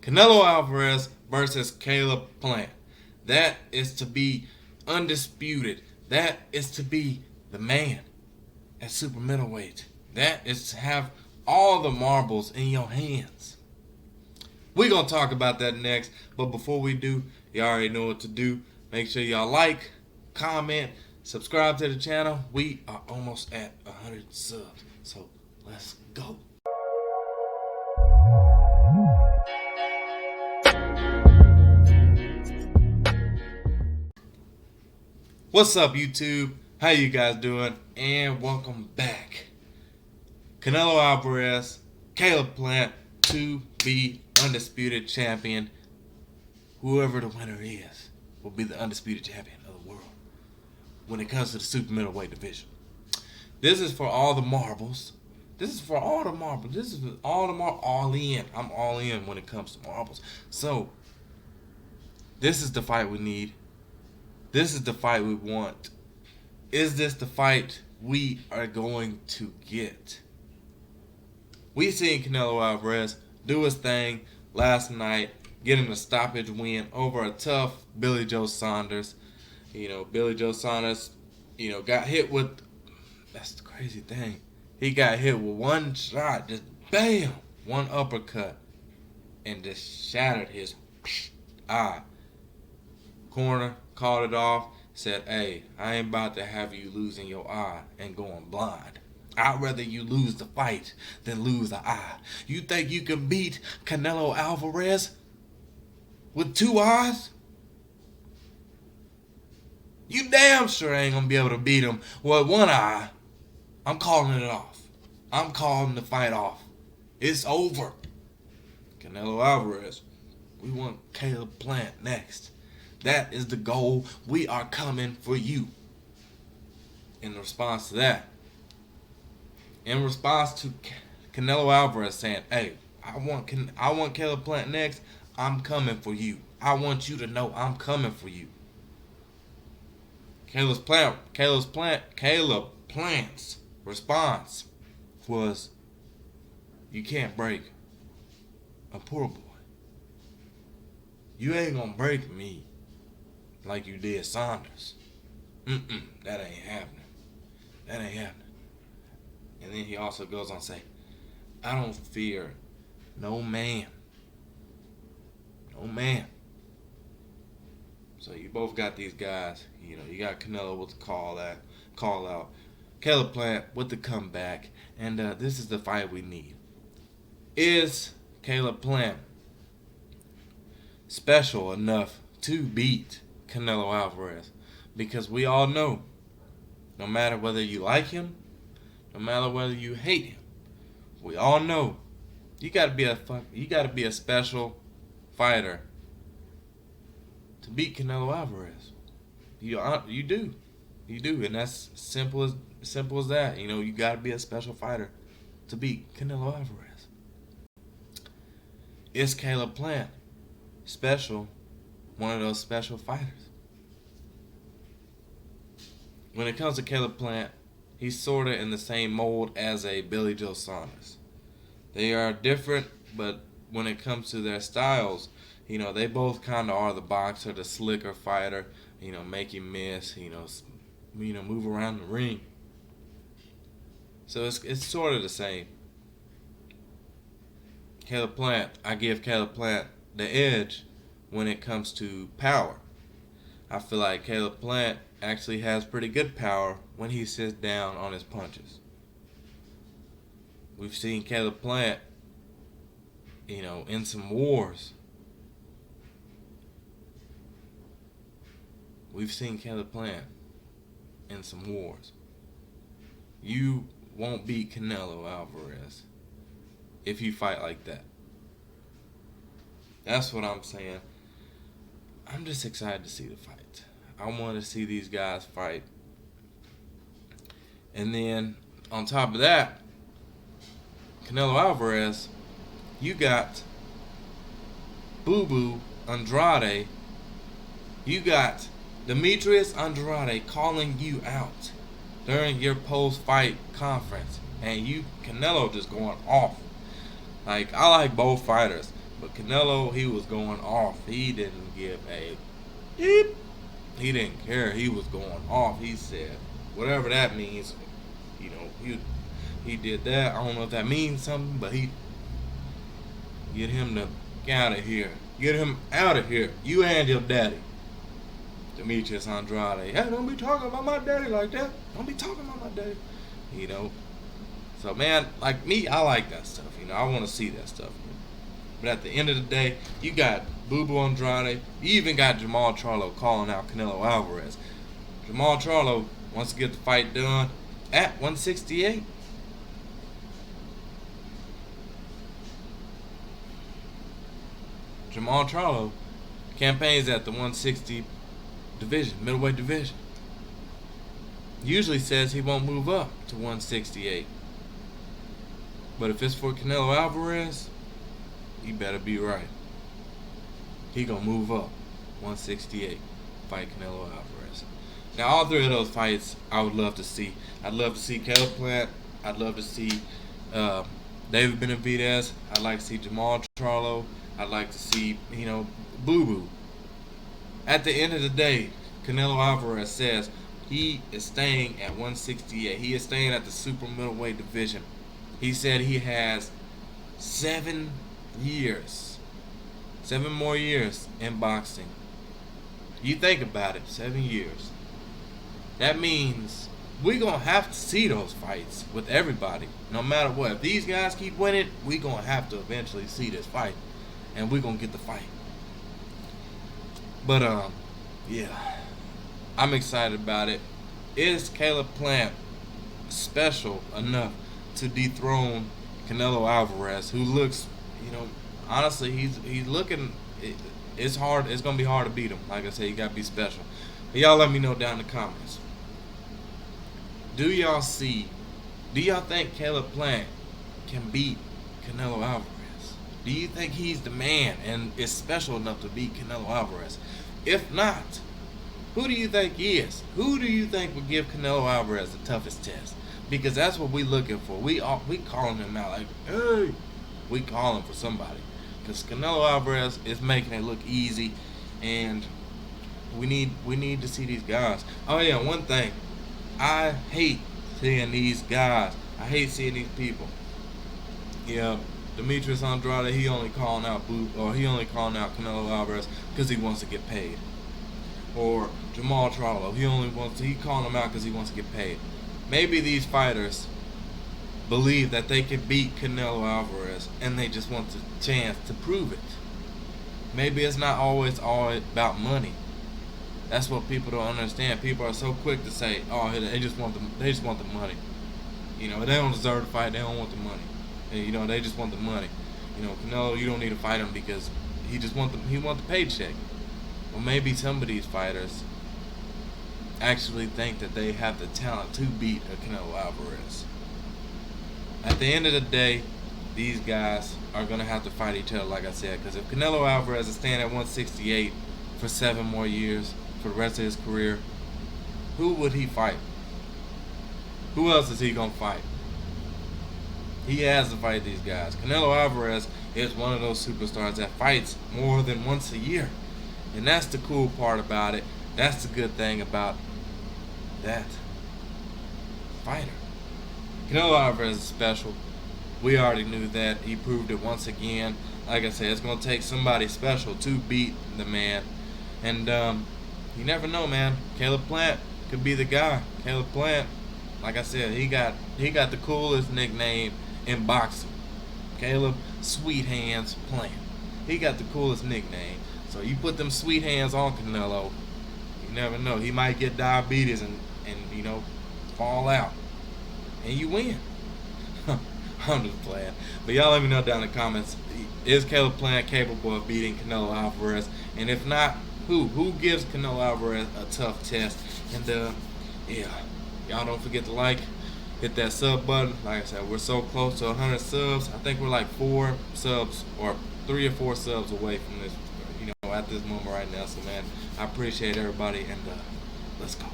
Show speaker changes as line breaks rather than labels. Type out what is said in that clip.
Canelo Alvarez versus Caleb Plant. That is to be undisputed. That is to be the man at super middleweight. That is to have all the marbles in your hands. We're going to talk about that next. But before we do, you already know what to do. Make sure y'all like, comment, subscribe to the channel. We are almost at 100 subs. So let's go. What's up, YouTube? How you guys doing? And welcome back. Canelo Alvarez, Caleb Plant to be undisputed champion. Whoever the winner is will be the undisputed champion of the world when it comes to the super middleweight division. This is for all the marbles. This is for all the marbles. This is all the all in. I'm all in when it comes to marbles. So this is the fight we need. This is the fight we want. Is this the fight we are going to get? We seen Canelo Alvarez do his thing last night, getting a stoppage win over a tough Billy Joe Saunders. Billy Joe Saunders, got hit with, that's the crazy thing. He got hit with one shot, just bam, one uppercut, and just shattered his eye. Corner called it off, said, hey, I ain't about to have you losing your eye and going blind. I'd rather you lose the fight than lose the eye. You think you can beat Canelo Alvarez with two eyes? You damn sure ain't gonna be able to beat him with one eye. I'm calling it off. I'm calling the fight off. It's over. Canelo Alvarez, we want Caleb Plant next. That is the goal. We are coming for you. In response to that, in response to Canelo Alvarez saying, hey, I want Caleb Plant next, I'm coming for you. I want you to know I'm coming for you. Caleb Plant's response was, you can't break a poor boy. You ain't gonna break me like you did Saunders. That ain't happening. That ain't happening. And then he also goes on to say, I don't fear no man. No man. So you both got these guys. You got Canelo with the call out. Caleb Plant with the comeback. And this is the fight we need. Is Caleb Plant special enough to beat Canelo Alvarez? Because we all know, no matter whether you like him, no matter whether you hate him, we all know you gotta be a special fighter to beat Canelo Alvarez. You do, and that's simple as that. You gotta be a special fighter to beat Canelo Alvarez. Is Caleb Plant special? One of those special fighters. When it comes to Caleb Plant, he's sort of in the same mold as a Billy Joe Saunders. They are different, but when it comes to their styles, they both kind of are the boxer, the slicker fighter, make him miss, move around the ring. So it's sort of the same. Caleb Plant, I give Caleb Plant the edge when it comes to power. I feel like Caleb Plant actually has pretty good power when he sits down on his punches. We've seen Caleb Plant, in some wars. We've seen Caleb Plant in some wars. You won't beat Canelo Alvarez if you fight like that. That's what I'm saying. I'm just excited to see the fight. I want to see these guys fight. And then, on top of that, Canelo Alvarez, you got Boo Boo Andrade. You got Demetrius Andrade calling you out during your post-fight conference. And Canelo just going off. Like, I like both fighters, But Canelo, he was going off. He didn't give a beep. He didn't care. He was going off. He said, whatever that means, you know, he did that. I don't know if that means something, but he get him to get out of here. Get him out of here. You and your daddy. Demetrius Andrade. Hey, don't be talking about my daddy like that. Don't be talking about my daddy. You know. So, man, like me, I like that stuff. You know, I want to see that stuff. But at the end of the day, you got Boo Boo Andrade. You even got Jamal Charlo calling out Canelo Alvarez. Jamal Charlo wants to get the fight done at 168. Jamal Charlo campaigns at the 160 division, middleweight division. Usually says he won't move up to 168. But if it's for Canelo Alvarez, he better be right. He gonna move up 168, fight Canelo Alvarez. Now all three of those fights I would love to see. I'd love to see Caleb Plant. I'd love to see David Benavidez. I'd like to see Jamal Charlo. I'd like to see, you know, Boo Boo. At the end of the day, Canelo Alvarez says he is staying at 168. He is staying at the super middleweight division. He said he has 7 years. 7 more years in boxing. You think about it, 7 years. That means we're going to have to see those fights with everybody, no matter what. If these guys keep winning, we're going to have to eventually see this fight. And we're going to get the fight. But, yeah. I'm excited about it. Is Caleb Plant special enough to dethrone Canelo Alvarez, who looks, you know, honestly, he's looking, it's hard, it's going to be hard to beat him. Like I said, you got to be special. But y'all let me know down in the comments. Do y'all think Caleb Plant can beat Canelo Alvarez? Do you think he's the man and is special enough to beat Canelo Alvarez? If not, who do you think he is? Who do you think would give Canelo Alvarez the toughest test? Because that's what we're looking for. We calling him out like, hey, we calling for somebody. Because Canelo Alvarez is making it look easy, and we need to see these guys. Oh yeah, one thing, I hate seeing these guys. I hate seeing these people. Yeah. Demetrius Andrade, he only calling out Canelo Alvarez because he wants to get paid. Or Jamal Charlo, he calling him out because he wants to get paid. Maybe these fighters believe that they can beat Canelo Alvarez and they just want the chance to prove it. Maybe it's not always all about money. That's what people don't understand. People are so quick to say, oh, they just want the money. You know, they don't deserve to fight, they don't want the money. You know, they just want the money. You know, Canelo, you don't need to fight him because he want the paycheck. Well, maybe some of these fighters actually think that they have the talent to beat a Canelo Alvarez. At the end of the day, these guys are going to have to fight each other, like I said, because if Canelo Alvarez is staying at 168 for 7 more years for the rest of his career, who would he fight? Who else is he going to fight? He has to fight these guys. Canelo Alvarez is one of those superstars that fights more than once a year. And that's the cool part about it. That's the good thing about that fighter. Canelo Alvarez is special. We already knew that. He proved it once again. Like I said, it's going to take somebody special to beat the man. And you never know, man. Caleb Plant could be the guy. Caleb Plant, like I said, he got the coolest nickname in boxing. Caleb Sweet Hands Plant. He got the coolest nickname. So you put them sweet hands on Canelo, you never know. He might get diabetes and you know, fall out. And you win. I'm just playing. But y'all let me know down in the comments. Is Caleb Plant capable of beating Canelo Alvarez? And if not, who? Who gives Canelo Alvarez a tough test? And yeah. Y'all don't forget to like. Hit that sub button. Like I said, we're so close to 100 subs. I think we're like 4 subs or 3 or 4 subs away from this, you know, at this moment right now. So, man, I appreciate everybody, and let's go.